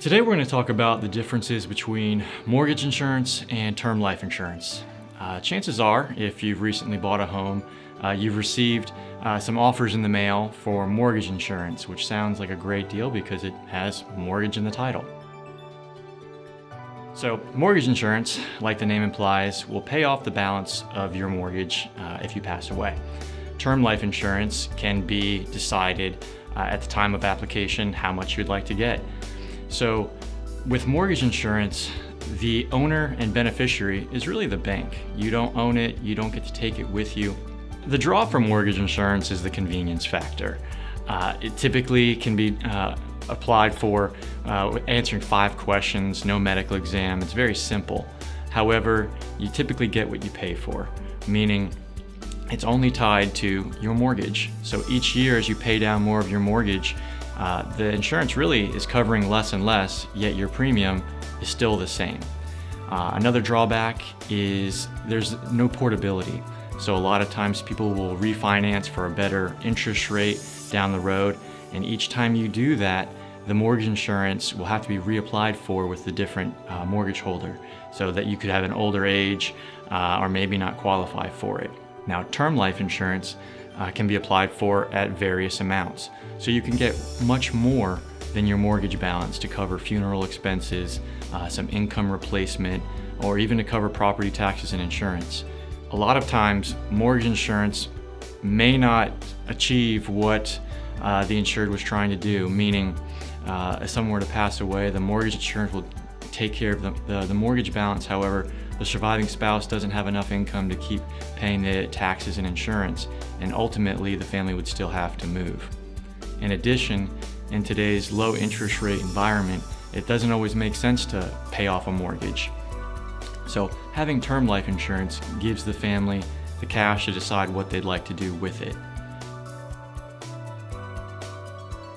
Today we're going to talk about the differences between mortgage insurance and term life insurance. Chances are, if you've recently bought a home, you've received some offers in the mail for mortgage insurance, which sounds like a great deal because it has mortgage in the title. So mortgage insurance, like the name implies, will pay off the balance of your mortgage if you pass away. Term life insurance can be decided at the time of application how much you'd like to get. So with mortgage insurance, the owner and beneficiary is really the bank. You don't own it, you don't get to take it with you. The draw from mortgage insurance is the convenience factor. It typically can be applied for answering 5 questions, no medical exam. It's very simple. However, you typically get what you pay for, meaning it's only tied to your mortgage. So each year as you pay down more of your mortgage, the insurance really is covering less and less, yet your premium is still the same. Another drawback is there's no portability. So a lot of times people will refinance for a better interest rate down the road, and each time you do that, the mortgage insurance will have to be reapplied for with the different mortgage holder, so that you could have an older age or maybe not qualify for it. Now, term life insurance can be applied for at various amounts. So you can get much more than your mortgage balance to cover funeral expenses, some income replacement, or even to cover property taxes and insurance. A lot of times, mortgage insurance may not achieve what the insured was trying to do, meaning if someone were to pass away, the mortgage insurance will take care of the mortgage balance. However, the surviving spouse doesn't have enough income to keep paying the taxes and insurance, and ultimately the family would still have to move. In addition, in today's low interest rate environment, it doesn't always make sense to pay off a mortgage. So having term life insurance gives the family the cash to decide what they'd like to do with it.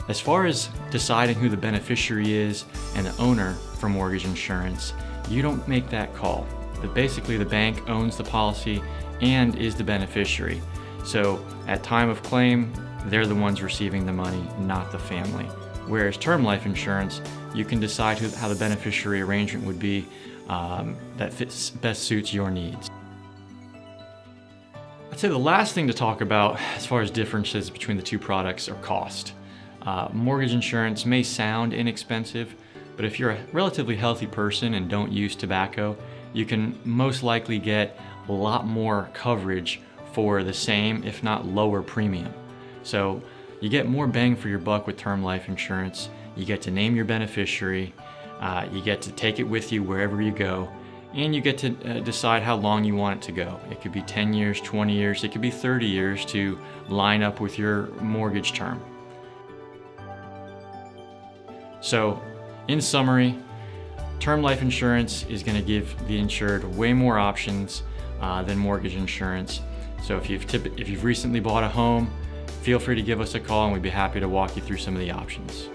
As far as deciding who the beneficiary is and the owner for mortgage insurance, you don't make that call. But basically the bank owns the policy and is the beneficiary. So at time of claim, they're the ones receiving the money, not the family. Whereas term life insurance, you can decide how the beneficiary arrangement would be that best suits your needs. I'd say the last thing to talk about as far as differences between the two products are cost. Mortgage insurance may sound inexpensive, but if you're a relatively healthy person and don't use tobacco, you can most likely get a lot more coverage for the same, if not lower premium. So you get more bang for your buck with term life insurance. You get to name your beneficiary, you get to take it with you wherever you go, and you get to decide how long you want it to go. It could be 10 years, 20 years, it could be 30 years to line up with your mortgage term. So, in summary, term life insurance is going to give the insured way more options than mortgage insurance. So if you've recently bought a home, feel free to give us a call and we'd be happy to walk you through some of the options.